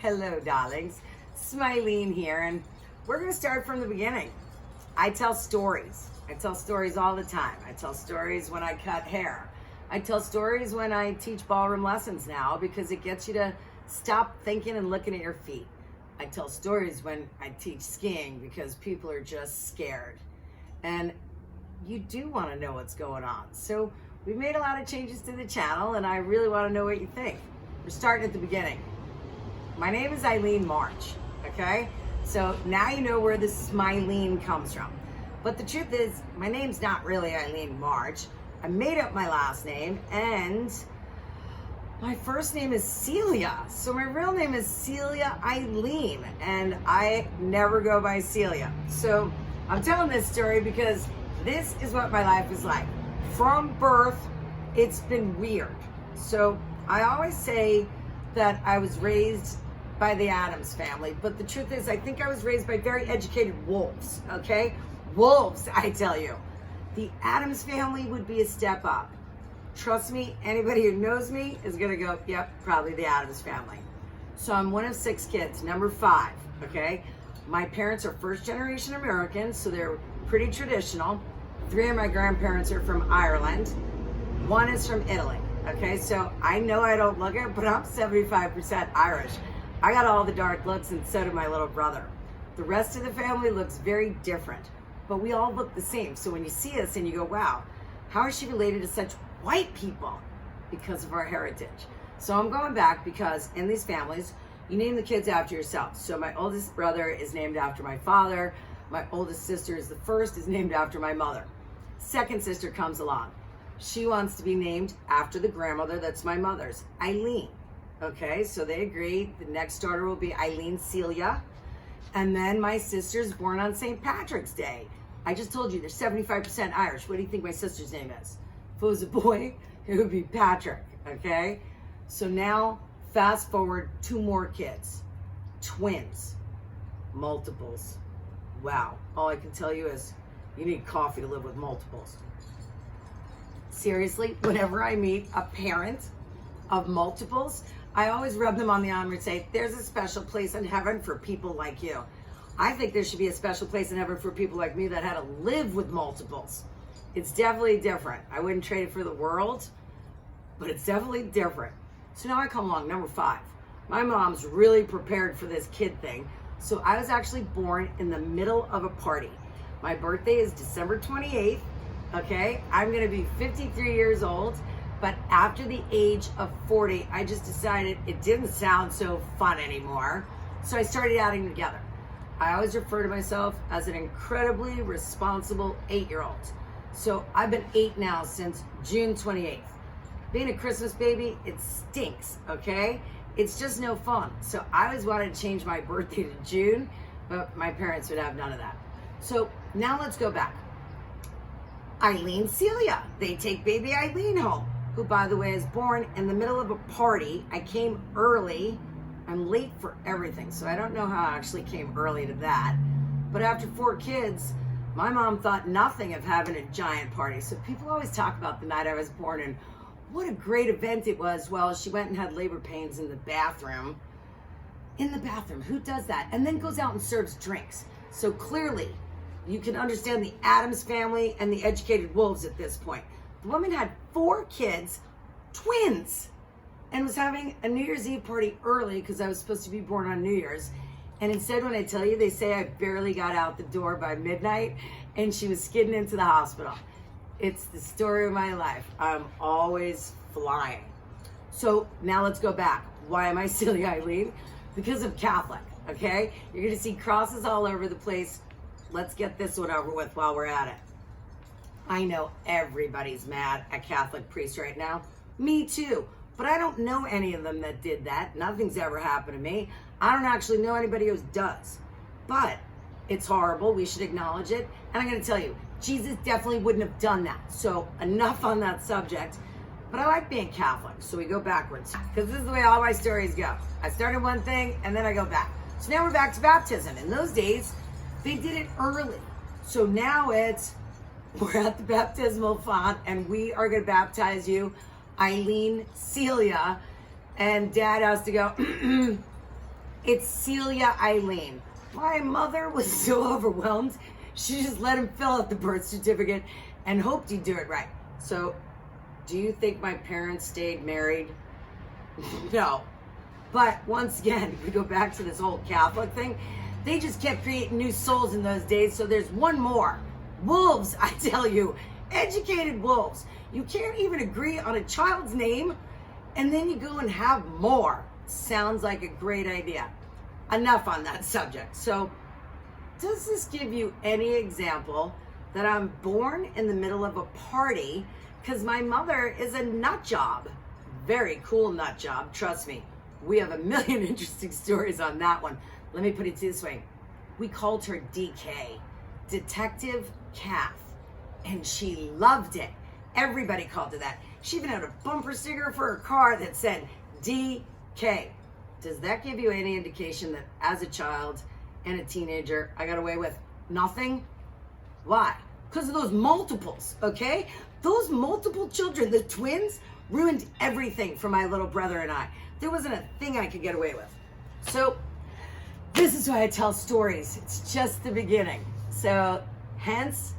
Hello, darlings. Smilene here, and we're going to start from the beginning. I tell stories. I tell stories all the time. I tell stories when I cut hair. I tell stories when I teach ballroom lessons now because it gets you to stop thinking and looking at your feet. I tell stories when I teach skiing because people are just scared. And you do want to know what's going on. So we've made a lot of changes to the channel, and I really want to know what you think. We're starting at the beginning. My name is Eileen March, okay? So now you know where the Smilene comes from. But the truth is, my name's not really Eileen March. I made up my last name, and my first name is Celia. So my real name is Celia Eileen, and I never go by Celia. So I'm telling this story because this is what my life is like. From birth, it's been weird. So I always say that I was raised by the Addams family, but the truth is I think I was raised by very educated wolves, okay? Wolves, I tell you. The Addams family would be a step up. Trust me, anybody who knows me is gonna go, yep, probably the Addams family. So I'm one of 6 kids, number 5, okay? My parents are first generation Americans, so they're pretty traditional. 3 of my grandparents are from Ireland. 1 is from Italy, okay? So I know I don't look it, but I'm 75% Irish. I got all the dark looks, and so did my little brother. The rest of the family looks very different, but we all look the same. So when you see us and you go, wow, how is she related to such white people? Because of our heritage. So I'm going back because in these families, you name the kids after yourself. So my oldest brother is named after my father. My oldest sister is named after my mother. Second sister comes along. She wants to be named after the grandmother that's my mother's, Eileen. Okay, so they agreed. The next daughter will be Eileen Celia. And then my sister's born on St. Patrick's Day. I just told you they're 75% Irish. What do you think my sister's name is? If it was a boy, it would be Patrick, okay? So now, fast forward 2 more kids. Twins. Multiples. Wow. All I can tell you is you need coffee to live with multiples. Seriously, whenever I meet a parent of multiples, I always rub them on the arm and say, there's a special place in heaven for people like you. I think there should be a special place in heaven for people like me that had to live with multiples. It's definitely different. I wouldn't trade it for the world, but it's definitely different. So now I come along, number 5. My mom's really prepared for this kid thing. So I was actually born in the middle of a party. My birthday is December 28th, okay? I'm gonna be 53 years old. But after the age of 40, I just decided it didn't sound so fun anymore. So I started adding together. I always refer to myself as an incredibly responsible 8-year-old. So I've been 8 now since June 28th. Being a Christmas baby, it stinks, okay? It's just no fun. So I always wanted to change my birthday to June, but my parents would have none of that. So now let's go back. Eileen Celia, they take baby Eileen home, who, by the way, is born in the middle of a party. I came early. I'm late for everything, so I don't know how I actually came early to that. But after 4 kids, my mom thought nothing of having a giant party. So people always talk about the night I was born and what a great event it was. Well, she went and had labor pains in the bathroom. In the bathroom, who does that? And then goes out and serves drinks. So clearly, you can understand the Addams family and the educated wolves at this point. The woman had 4 kids, twins, and was having a New Year's Eve party early because I was supposed to be born on New Year's. And instead, when I tell you, they say I barely got out the door by midnight and she was skidding into the hospital. It's the story of my life. I'm always flying. So now let's go back. Why am I Celia Eileen? Because I'm Catholic, okay? You're gonna see crosses all over the place. Let's get this one over with while we're at it. I know everybody's mad at Catholic priests right now. Me too. But I don't know any of them that did that. Nothing's ever happened to me. I don't actually know anybody who does. But it's horrible. We should acknowledge it. And I'm going to tell you, Jesus definitely wouldn't have done that. So enough on that subject. But I like being Catholic. So we go backwards. Because this is the way all my stories go. I started one thing and then I go back. So now we're back to baptism. In those days, they did it early. So now we're at the baptismal font and we are going to baptize you, Eileen Celia. And Dad has to go, It's Celia Eileen. My mother was so overwhelmed, she just let him fill out the birth certificate and hoped he'd do it right. So, do you think my parents stayed married? No. But once again, we go back to this whole Catholic thing. They just kept creating new souls in those days, so there's one more. Wolves, I tell you. Educated wolves. You can't even agree on a child's name, and then you go and have more. Sounds like a great idea. Enough on that subject. So, does this give you any example that I'm born in the middle of a party because my mother is a nut job? Very cool nut job, trust me. We have a million interesting stories on that one. Let me put it this way. We called her DK, Detective Kath, and she loved it. Everybody called her that. She even had a bumper sticker for her car that said DK. Does that give you any indication that as a child and a teenager, I got away with nothing? Why? Because of those multiples, okay? Those multiple children, the twins, ruined everything for my little brother and I. There wasn't a thing I could get away with. So, this is why I tell stories. It's just the beginning. So, hence,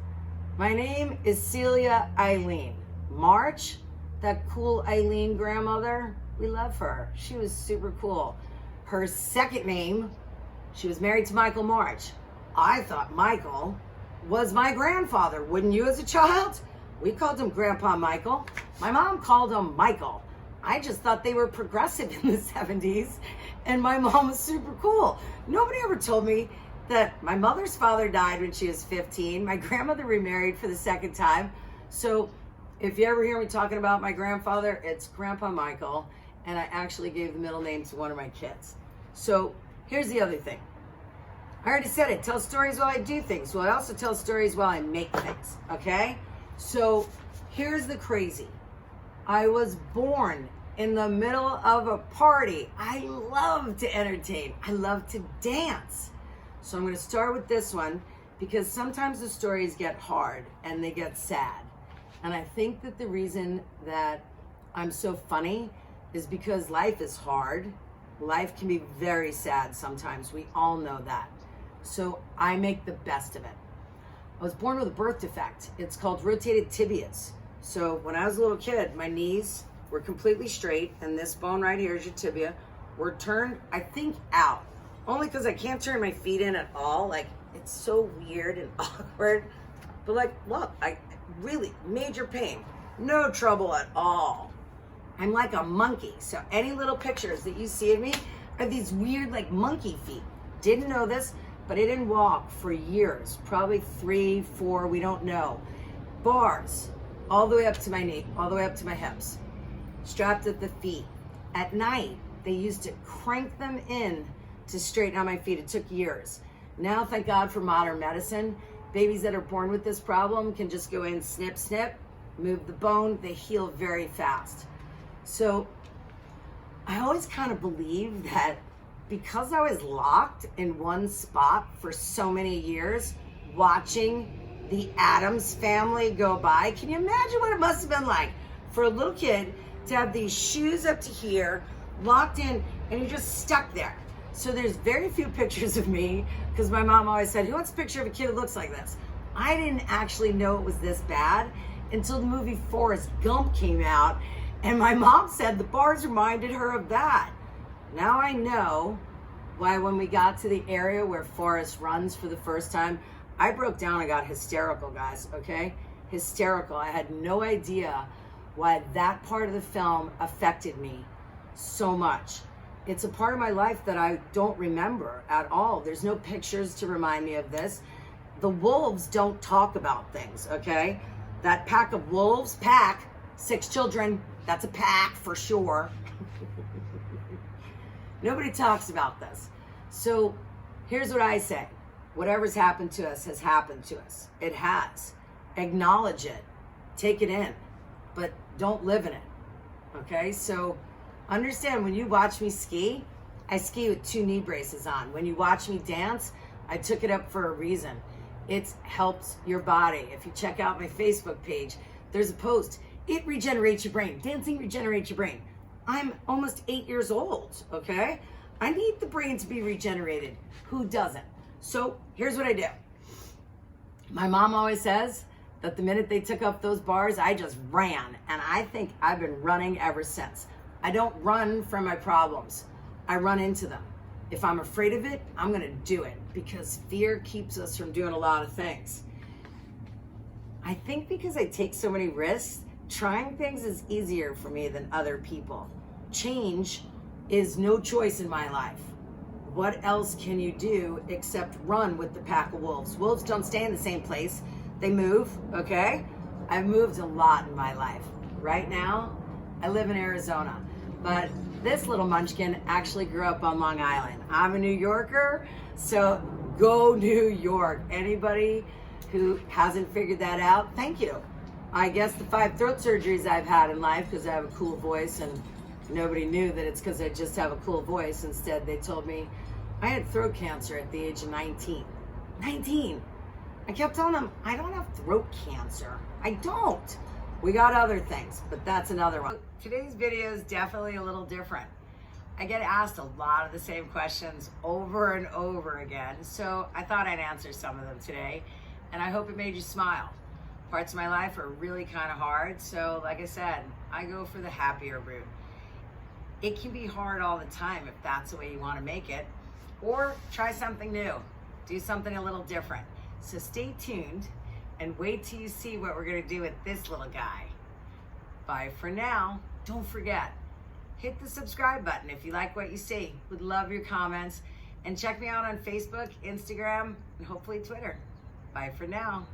my name is Celia Eileen. March, that cool Eileen grandmother, we love her. She was super cool. Her second name, she was married to Michael March. I thought Michael was my grandfather. Wouldn't you as a child? We called him Grandpa Michael. My mom called him Michael. I just thought they were progressive in the 70s, and my mom was super cool. Nobody ever told me that my mother's father died when she was 15. My grandmother remarried for the second time. So if you ever hear me talking about my grandfather, it's Grandpa Michael, and I actually gave the middle name to one of my kids. So here's the other thing. I already said it, tell stories while I do things. Well, I also tell stories while I make things, okay? So here's the crazy. I was born in the middle of a party. I love to entertain. I love to dance. So I'm going to start with this one because sometimes the stories get hard and they get sad. And I think that the reason that I'm so funny is because life is hard. Life can be very sad sometimes. We all know that. So I make the best of it. I was born with a birth defect. It's called rotated tibias. So when I was a little kid, my knees were completely straight, and this bone right here is your tibia, were turned, I think, out. Only because I can't turn my feet in at all. Like, it's so weird and awkward. But like, look, I really, major pain. No trouble at all. I'm like a monkey. So any little pictures that you see of me are these weird, like, monkey feet. Didn't know this, but I didn't walk for years. Probably 3, 4, we don't know. Bars all the way up to my knee, all the way up to my hips. Strapped at the feet. At night, they used to crank them in to straighten out my feet. It took years. Now, thank God for modern medicine. Babies that are born with this problem can just go in, snip, snip, move the bone. They heal very fast. So I always kind of believe that because I was locked in one spot for so many years, watching the Addams Family go by, can you imagine what it must have been like for a little kid to have these shoes up to here, locked in, and you're just stuck there? So there's very few pictures of me, because my mom always said, who wants a picture of a kid who looks like this? I didn't actually know it was this bad until the movie Forrest Gump came out, and my mom said the bars reminded her of that. Now I know why when we got to the area where Forrest runs for the first time, I broke down and got hysterical, guys, okay? Hysterical. I had no idea why that part of the film affected me so much. It's a part of my life that I don't remember at all. There's no pictures to remind me of this. The wolves don't talk about things, okay? That pack of wolves, 6 children, that's a pack for sure. Nobody talks about this. So here's what I say. Whatever's happened to us has happened to us. It has. Acknowledge it. Take it in. But don't live in it. Okay? So understand, when you watch me ski, I ski with 2 knee braces on. When you watch me dance, I took it up for a reason. It helps your body. If you check out my Facebook page, there's a post. It regenerates your brain. Dancing regenerates your brain. I'm almost 8 years old, okay? I need the brain to be regenerated. Who doesn't? So here's what I do. My mom always says that the minute they took up those bars, I just ran. And I think I've been running ever since. I don't run from my problems. I run into them. If I'm afraid of it, I'm gonna do it, because fear keeps us from doing a lot of things. I think because I take so many risks, trying things is easier for me than other people. Change is no choice in my life. What else can you do except run with the pack of wolves? Wolves don't stay in the same place. They move, okay? I've moved a lot in my life. Right now, I live in Arizona, but this little munchkin actually grew up on Long Island. I'm a New Yorker, so go New York. Anybody who hasn't figured that out, thank you. I guess the 5 throat surgeries I've had in life, because I have a cool voice, and nobody knew that it's because I just have a cool voice. Instead, they told me I had throat cancer at the age of 19. 19! I kept telling them, I don't have throat cancer. I don't. We got other things, but that's another one. Today's video is definitely a little different. I get asked a lot of the same questions over and over again, so I thought I'd answer some of them today, and I hope it made you smile. Parts of my life are really kind of hard, so like I said, I go for the happier route. It can be hard all the time if that's the way you want to make it, or try something new, do something a little different. So stay tuned and wait till you see what we're going to do with this little guy. Bye for now. Don't forget, hit the subscribe button if you like what you see. Would love your comments, and check me out on Facebook, Instagram, and hopefully Twitter. Bye for now.